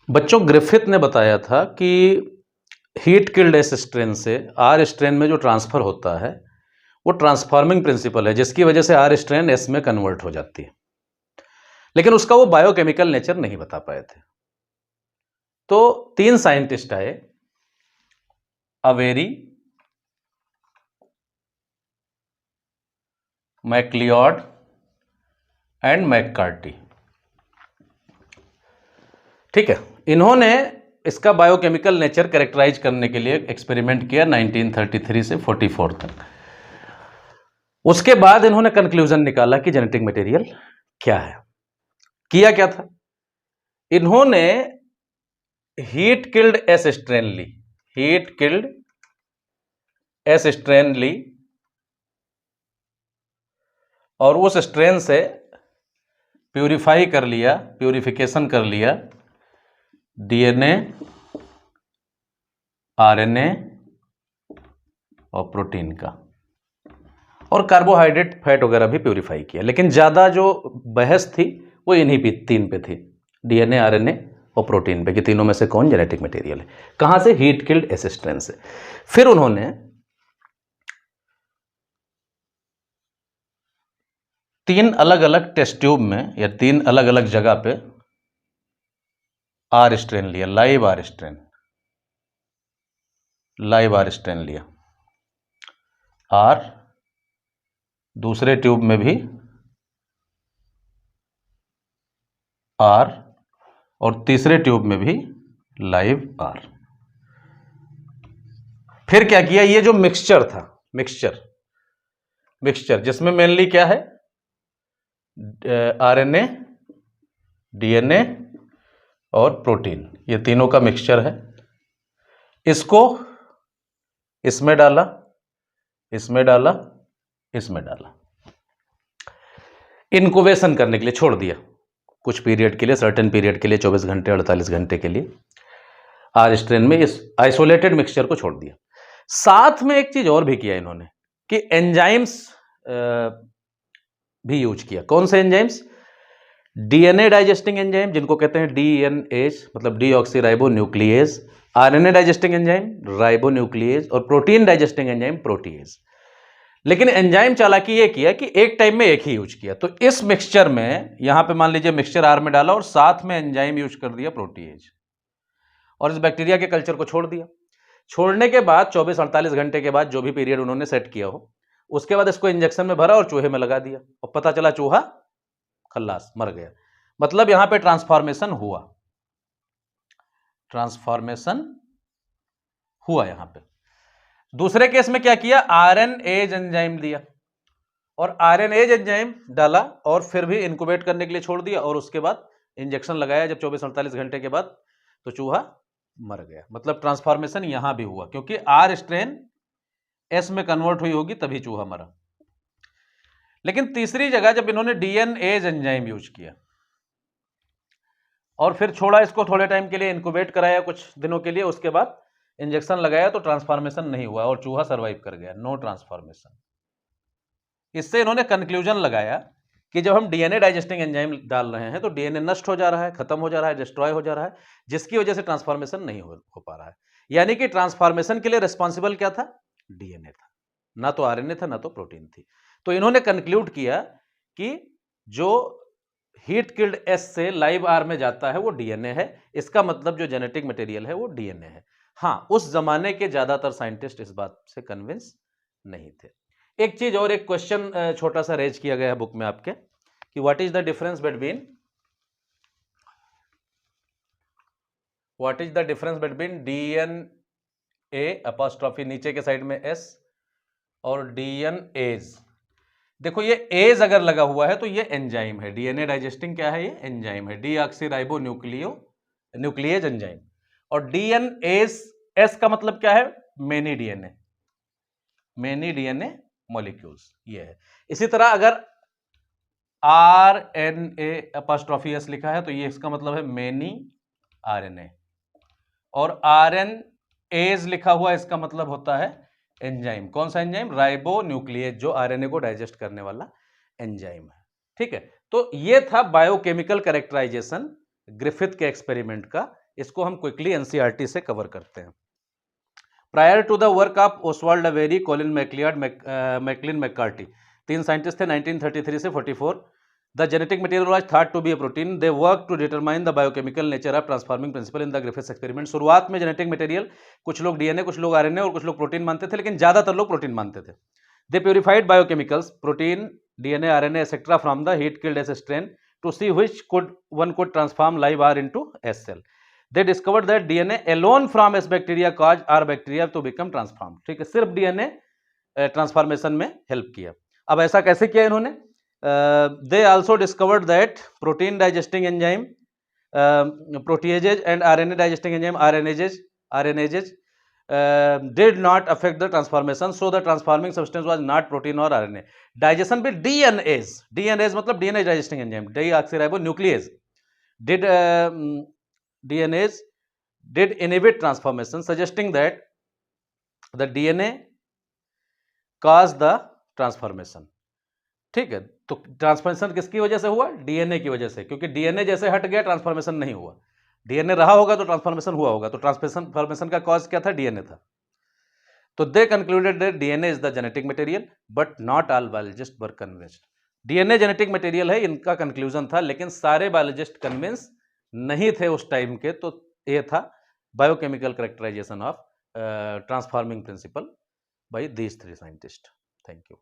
बच्चों, ग्रिफिथ ने बताया था कि हीट किल्ड एस स्ट्रेन से आर स्ट्रेन में जो ट्रांसफर होता है वो ट्रांसफॉर्मिंग प्रिंसिपल है, जिसकी वजह से आर स्ट्रेन एस में कन्वर्ट हो जाती है, लेकिन उसका वो बायोकेमिकल नेचर नहीं बता पाए थे। तो 3 साइंटिस्ट आए, अवेरी, मैक्लियोड एंड मैककार्टी। ठीक है, इन्होंने इसका बायोकेमिकल नेचर कैरेक्टराइज करने के लिए एक्सपेरिमेंट किया 1933 से 44 तक। उसके बाद इन्होंने कंक्लूजन निकाला कि जेनेटिक मटेरियल क्या है। किया क्या था, इन्होंने हीट किल्ड एस स्ट्रेन ली, हीट किल्ड एस स्ट्रेन ली और उस स्ट्रेन से प्यूरिफाई कर लिया, प्यूरिफिकेशन कर लिया डीएनए, आरएनए और प्रोटीन का, और कार्बोहाइड्रेट, फैट वगैरह भी प्यूरिफाई किया। लेकिन ज़्यादा जो बहस थी वो इन्हीं 3 पे थी, डीएनए, आरएनए और प्रोटीन पे, कि तीनों में से कौन जेनेटिक मटेरियल है। कहाँ से? हीट किल्ड एस स्ट्रेन से। फिर उन्होंने 3 अलग अलग टेस्ट ट्यूब में या 3 अलग अलग जगह पे आर स्ट्रेन लिया, live R strain, live R strain लिया, आर, दूसरे ट्यूब में भी आर और तीसरे ट्यूब में भी लाइव आर। फिर क्या किया, ये जो मिक्सचर था, मिक्सचर जिसमें मेनली क्या है, आरएनए, डीएनए और प्रोटीन, ये तीनों का मिक्सचर है, इसको इसमें डाला, इसमें डाला, इसमें डाला, इनक्यूबेशन करने के लिए छोड़ दिया कुछ पीरियड के लिए, सर्टेन पीरियड के लिए, 24 घंटे 48 घंटे के लिए आर स्ट्रेन में इस आइसोलेटेड मिक्सचर को छोड़ दिया। साथ में एक चीज और भी किया इन्होंने कि एंजाइम्स भी यूज किया। कौन से एंजाइम्स? डीएनए डाइजेस्टिंग एंजाइम, जिनको कहते हैं डीएनएज, मतलब डीऑक्सीराइबोन्यूक्लिएज, आरएनए डाइजेस्टिंग एंजाइम राइबोन्यूक्लिएज और प्रोटीन डाइजेस्टिंग एंजाइम प्रोटीएज। लेकिन एंजाइम चालाकी ये किया कि एक टाइम में एक ही यूज किया। तो इस मिक्सचर में यहां पे मान लीजिए मिक्सचर आर में डाला और साथ में एंजाइम यूज कर दिया प्रोटीएज, और इस बैक्टीरिया के कल्चर को छोड़ दिया। छोड़ने के बाद 24-48 घंटे के बाद, जो भी पीरियड उन्होंने सेट किया हो, उसके बाद इसको इंजेक्शन में भरा और चूहे में लगा दिया, और पता चला चूहा खल्लास, मर गया। मतलब यहां पे ट्रांसफॉर्मेशन हुआ, ट्रांसफॉर्मेशन हुआ यहां पे। दूसरे केस में क्या किया, आरएनएज एंजाइम दिया और आरएनएज एंजाइम डाला और फिर भी इंक्यूबेट करने के लिए छोड़ दिया, और उसके बाद इंजेक्शन लगाया जब 24-48 घंटे के बाद, तो चूहा मर गया। मतलब ट्रांसफॉर्मेशन यहां भी हुआ, क्योंकि आर स्ट्रेन एस में कन्वर्ट हुई होगी तभी चूहा मरा। लेकिन तीसरी जगह जब इन्होंने डीएनएज एंजाइम यूज किया और फिर छोड़ा इसको थोड़े टाइम के लिए, इंक्यूबेट कराया कुछ दिनों के लिए, उसके बाद इंजेक्शन लगाया, तो ट्रांसफॉर्मेशन नहीं हुआ और चूहा सरवाइव कर गया, नो ट्रांसफॉर्मेशन। इससे इन्होंने कंक्लूजन लगाया कि जब हम डीएनए डाइजेस्टिंग एंजाइम डाल रहे हैं तो डीएनए नष्ट हो जा रहा है, खत्म हो जा रहा है, डिस्ट्रॉय हो जा रहा है, जिसकी वजह से ट्रांसफॉर्मेशन नहीं हो पा रहा है। यानी कि ट्रांसफॉर्मेशन के लिए रिस्पॉन्सिबल क्या था? डीएनए था, ना तो आरएनए था, ना तो प्रोटीन थी। तो इन्होंने कंक्लूड किया कि जो हीट किल्ड एस से लाइव आर में जाता है वो डीएनए है। इसका मतलब जो जेनेटिक मटेरियल है वो डीएनए है। हाँ, उस जमाने के ज्यादातर साइंटिस्ट इस बात से कन्विंस नहीं थे। एक चीज और, एक क्वेश्चन छोटा सा रेज किया गया है बुक में आपके, कि what is the difference between DNA apostrophe नीचे के साइड में एस और डीएनएज। देखो ये एज अगर लगा हुआ है तो ये एंजाइम है, डीएनए डाइजेस्टिंग क्या है, ये एंजाइम है, न्यूक्लिएज एंजाइम। और डीएनएज, एस का मतलब क्या है, मेनी डीएनए मॉलिक्यूल्स, ये है। इसी तरह अगर आरएनए अपॉस्ट्रोफी एस लिखा है तो ये इसका मतलब है मेनी आरएनए, और आरएनएज लिखा हुआ इसका मतलब होता है एंजाइम। कौन सा एंजाइम? राइबोन्यूक्लिएज, जो आरएनए को डाइजेस्ट करने वाला एंजाइम है। ठीक है, तो ये था बायोकेमिकल कैरेक्टराइजेशन ग्रिफिथ के एक्सपेरिमेंट का, इसको हम क्विकली एनसीईआरटी से कवर करते हैं। Prior to the work of Oswald Avery, Colin MacLeod, Maclyn McCarty, 3 scientist थे 1933 से 44। The genetic material was thought to be a protein, they work to determine the biochemical nature of transforming principle in the Griffith's experiment. शुरुआत में genetic material कुछ लोग DNA, कुछ लोग RNA और कुछ लोग प्रोटीन मानते थे, लेकिन ज्यादातर लोग प्रोटीन मानते थे। They purified biochemicals, protein, DNA, RNA etcetera from the heat killed S strain to see which one could transform live R into S cell. They discovered that DNA alone from S bacteria caused R bacteria to become transformed. ठीक है, सिर्फ DNA transformation में help किया। अब ऐसा कैसे किया इन्होंने? They also discovered that protein digesting enzyme, proteases and RNA digesting enzyme, RNases did not affect the transformation, so the transforming substance was not protein or RNA. Digestion with DNase मतलब DNA digesting enzyme, deoxyribonuclease DNase did inhibit transformation, suggesting that the DNA caused the transformation. ठीक है, तो transformation किसकी वजह से हुआ? DNA की वजह से, क्योंकि डीएनए जैसे हट गया ट्रांसफॉर्मेशन नहीं हुआ। डीएनए रहा होगा तो ट्रांसफॉर्मेशन हुआ होगा, तो ट्रांसफॉर्मेशन का कॉज क्या था? डीएनए था। तो दे concluded that DNA is the genetic material, but not all biologist were convinced. DNA genetic material है, इनका कंक्लूजन था, लेकिन सारे बायोलॉजिस्ट कन्विंस नहीं थे उस टाइम के। तो ये था biochemical characterization of transforming principle by these 3 scientist. Thank you.